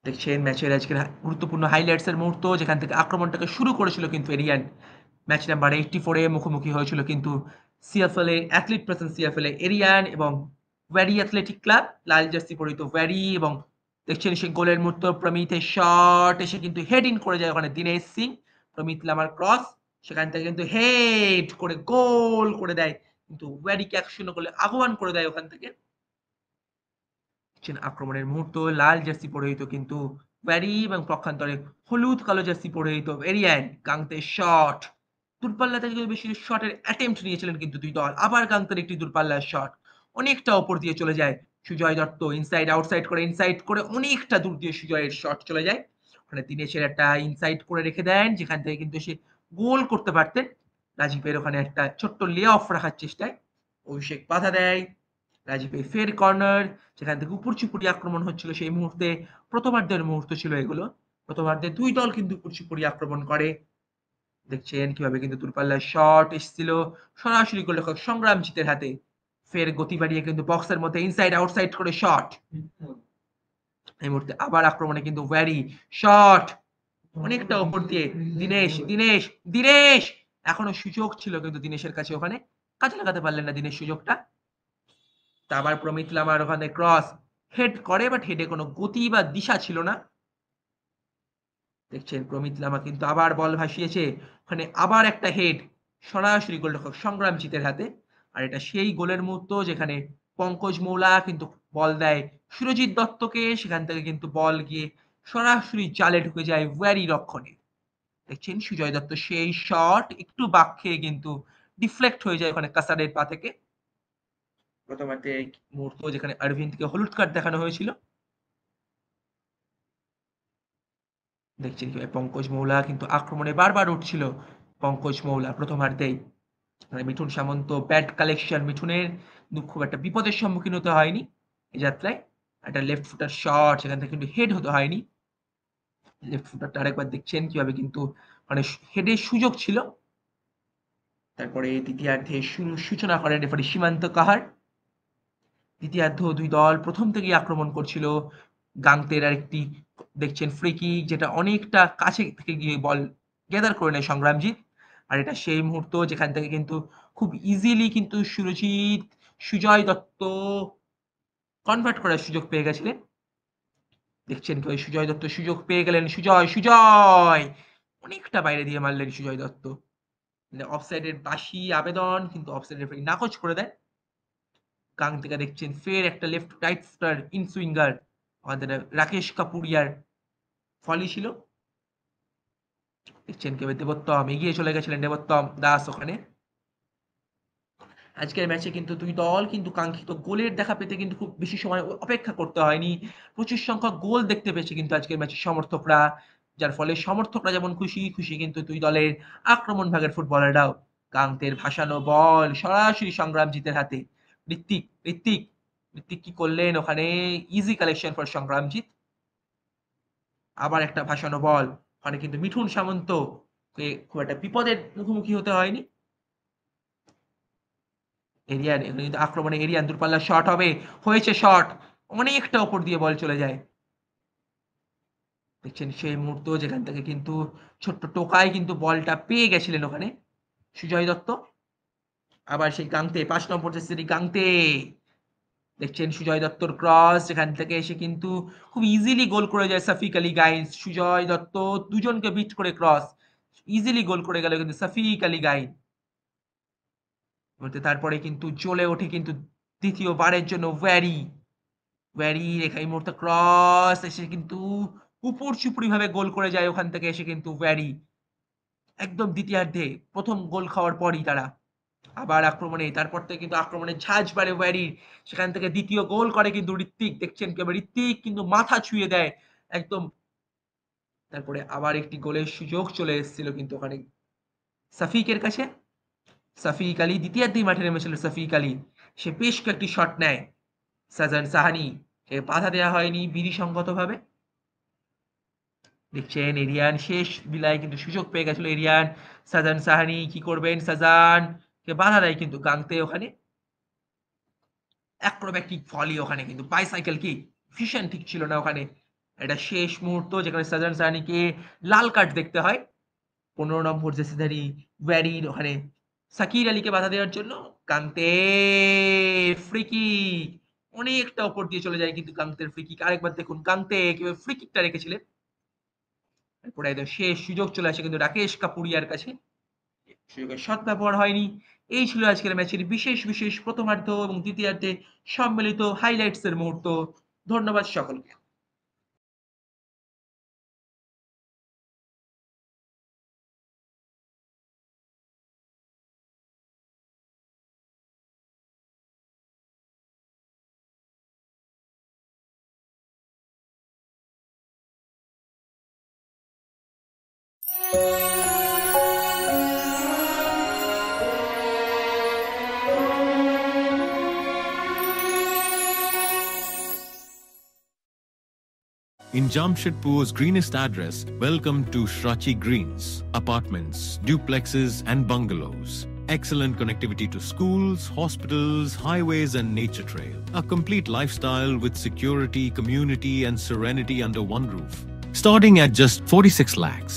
দেখছেন ম্যাচের আজকের গুরুত্বপূর্ণ হাইলাইটস এর মুহূর্ত যেখান থেকে আক্রমণটাকে শুরু করেছিল কিন্তু এরিয়ান। ম্যাচ নাম্বার 84 এ মুখোমুখি হয়েছিল কিন্তু সিএফএল এ অ্যাথলিট প্রেজেন্স সিএফএল এ এরিয়ান এবং ওয়ারি অ্যাথলেটিক ক্লাব লাল জার্সি পরিহিত ওয়ারি এবং দেখছেন সেই গোলের মুহূর্ত প্রমিতের শট এসে কিন্তু হেড ইন করে যায় ওখানে দিনেশ সিং। প্রমিত লামার ক্রস সেখান থেকে কিন্তু হেড করে গোল করে দেয় কিন্তু ওয়ারিকে 1-0 গোলে আহ্বান করে দেয় ওখান থেকে। আক্রমণের মুহূর্ত লাল জার্সি পরিহিত কিন্তু ব্যারি এবং পক্ষান্তরে হলুদ কালো জার্সি পরিহিত এরিয়ান গাংতে শট দূরপাল্লা থেকে বেশি শটের অ্যাটেম্পট নিয়েছিলেন কিন্তু দুই দল আবার গাংতের একটি দূরপাল্লার শট অনেকটা ওপর দিয়ে চলে যায় সুজয় দত্ত ইনসাইড আউটসাইড করে ইনসাইড করে অনেকটা দূর দিয়ে সুজয়ের শট চলে যায় ওখানে দিনেশের একটা ইনসাইড করে রেখে দেন যেখান থেকে কিন্তু সে গোল করতে পারতেন রাজীবের ওখানে একটা ছোট্ট লে অফ রাখার চেষ্টায় অভিষেক বাধা দেয় রাজীবের ফের কর্নার সেখান থেকে উপর-চুপুরি আক্রমণ হচ্ছিল সেই মুহূর্তে প্রথমার্ধের মুহূর্ত ছিল এগুলো প্রথমার্ধে দুই দল কিন্তু উপর-চুপুরি আক্রমণ করে দেখছেন কিভাবে কিন্তু দূরপাল্লার শট এসেছিল সরাসরি গোলরক্ষক সংগ্রামজিতের হাতে ফের গতি বাড়িয়ে কিন্তু বক্সের মধ্যে ইনসাইড আউটসাইড করে শট এই মুহূর্তে আবার আক্রমণে কিন্তু ওয়ারি শট অনেকটা ওপর দিয়ে দিনেশ দিনেশ দিনেশ এখনো সুযোগ ছিল কিন্তু দিনেশের কাছে ওখানে কাজে লাগাতে পারলেন না দিনেশ সুযোগটা আবার প্রমিত লামার ওখানে ক্রস হেড করে বাট হেডে কোনো গতি বা দিশা ছিল না দেখছেন প্রমিত লামা কিন্তু আবার বল ভাসিয়েছে ওখানে আবার একটা হেড সরাসরি গোলরক্ষক সংগ্রামজিতের হাতে আর এটা সেই গোলের মুহূর্ত যেখানে পঙ্কজ মৌলা কিন্তু বল দেয় সুরজিৎ দত্তকে সেখান থেকে কিন্তু বল গিয়ে সরাসরি জালে ঢুকে যায় ওয়ারি রক্ষণে দেখছেন সুজয় দত্ত সেই শট একটু বাক খেয়ে কিন্তু ডিফ্লেক্ট হয়ে যায় ওখানে কাসারের পা থেকে প্রথমার্ধে মুহূর্ত যেখানে অরবিন্দকে হলুদ কার্ড দেখানো হয়েছিল দেখছেন কিভাবে পঙ্কজ মৌলা কিন্তু আক্রমণে বারবার উঠছিল পঙ্কজ মৌলা প্রথমার্ধেই মানে মিঠুন সামন্ত ব্যাট কালেকশন মিঠুনের খুব একটা বিপদের সম্মুখীন হতে হয়নি এই যাত্রায় একটা লেফট ফুটার শট সেখান থেকে কিন্তু হেড হতে হয়নি লেফট ফুটারটা আরেকবার দেখছেন কিভাবে কিন্তু মানে হেডের সুযোগ ছিল তারপরে দ্বিতীয়ার্ধে সূচনা করেন রেফারি সীমান্ত কাহার দ্বিতীয়ার্ধ দুই দল প্রথম থেকেই আক্রমণ করছিল গাংতের আরেকটি দেখছেন ফ্রি কিক যেটা অনেকটা কাছে থেকে গিয়ে বল গ্যাদার করে নেয় সংগ্রামজিৎ আর এটা সেই মুহূর্ত যেখান থেকে কিন্তু খুব ইজিলি কিন্তু সুরজিৎ সুজয় দত্ত কনভার্ট করার সুযোগ পেয়ে গেছিলেন দেখছেন কি সুজয় দত্ত সুযোগ পেয়ে গেলেন সুজয় সুজয় অনেকটা বাইরে দিয়ে মারলেন সুজয় দত্ত অফসাইডের বাসি আবেদন কিন্তু অফসাইড রেফারি নাকচ করে দেয় গাং থেকে দেখছেন ফের একটা left right footer in swinger আমাদের রাকেশ কাপুরিয়ার ফলই ছিল দেখছেন কেবে দেবোত্তম এগিয়ে চলে গেছিলেন দেবোত্তম দাস ওখানে আজকের ম্যাচে কিন্তু দুই দল কিন্তু কাঙ্ক্ষিত গোলের দেখা পেতে কিন্তু খুব বেশি সময় অপেক্ষা করতে হয়নি প্রচুর সংখ্যক গোল দেখতে পেয়েছে কিন্তু আজকের ম্যাচের সমর্থকরা যার ফলে সমর্থকরা যেমন খুশি খুশি কিন্তু দুই দলের আক্রমণ ভাগের ফুটবলাররাও কান্তের ভাসানো বল সরাসরি সংগ্রামজিতের হাতে ঋত্বিক ঋত্বিক ঋত্বিক কি করলেন ওখানে ইজি কালেকশন ফর সংগ্রামজিৎ আবার একটা ভাসানো বল ওখানে কিন্তু মিঠুন সামন্ত খুব একটা বিপদের মুখোমুখি হতে হয়নি এরিয়ান কিন্তু আক্রমণে এরিয়ান দূরপাল্লার শট হবে হয়েছে শট অনেকটা ওপর দিয়ে বল চলে যায় দেখছেন সেই মুহূর্ত যেখান থেকে কিন্তু ছোট্ট টোকায় কিন্তু বলটা পেয়ে গেছিলেন ওখানে সুজয় দত্ত আবার সেই গাংতে 5 নম্বর জার্সি গাংতে দেখছেন সুজয় দত্তর ক্রস যেখান থেকে এসে কিন্তু খুব ইজিলি গোল করে যায় সাফিক আলী গাইন সুজয় দত্ত দুজনকে বিট করে ক্রস ইজিলি গোল করে গেল কিন্তু সাফিক আলী গাইন তারপরে কিন্তু জ্বলে ওঠে কিন্তু দ্বিতীয়বারের জন্য ওয়ারি ওয়ারি রেখা এই মুহূর্তে ক্রস এসে কিন্তু উপর চুপুরি ভাবে গোল করে যায় ওখান থেকে এসে কিন্তু ওয়ারি একদম দ্বিতীয়ার্ধে প্রথম গোল খাওয়ার পরই তারা আবার আক্রমণে তারপর থেকে কিন্তু আক্রমণের ঝাঁজ বাড়ে ওয়ারির সেখান থেকে দ্বিতীয় গোল করে কিন্তু ঋত্বিক দেখছেন কি ঋত্বিক কিন্তু মাথা ছুঁয়ে দেয় একদম তারপরে আবার একটি গোলের সুযোগ চলে এসেছিল কিন্তু ওখানে সাফিকের কাছে সাফিক আলী দ্বিতীয়ার্ধেই মাঠে নেমেছিল সাফিক আলী সে বেশ কয়েকটি শট নেয় সাজান সাহানি সে বাধা দেওয়া হয়নি বিধিসঙ্গতভাবে দেখছেন এরিয়ান শেষ বিলায় কিন্তু সুযোগ পেয়ে গেছিল এরিয়ান সাজান সাহানি কি করবেন সাজান কে বাধা দেয় কিন্তু গাংতে ওখানে অ্যাক্রোব্যাটিক ফলি ওখানে কিন্তু বাইসাইকেল কি ভিশন ঠিক ছিল না ওখানে এটা শেষ মুহূর্ত যেখানে সাজান সানিকে লাল কার্ড দেখতে হয়। ১৫ নম্বর জেসিধারী ওয়ারির ওখানে সাকির আলীকে বাধা দেওয়ার জন্য কান্তে ফ্রি কিক অনেকটা উপর দিয়ে চলে যায় কিন্তু কান্তের ফ্রি কিক আরেকবার দেখুন কান্তে কিভাবে ফ্রি কিকটা রেখেছিলেন। এরপরে একদম শেষ সুযোগ চলে আসে কিন্তু রাকেশ কাপুরিয়ার কাছে। সুযোগের সদ্ব্যবহার হয়নি। এই ছিল আজকের ম্যাচের বিশেষ প্রথমার্ধ এবং দ্বিতীয়ার্ধে সম্মিলিত হাইলাইটস এর মুহূর্ত। ধন্যবাদ সকলকে। In Jamshedpur's greenest address, welcome to Shrachi Greens. Apartments, duplexes and bungalows. Excellent connectivity to schools, hospitals, highways and nature trail. A complete lifestyle with security, community and serenity under one roof. Starting at just 46 lakhs.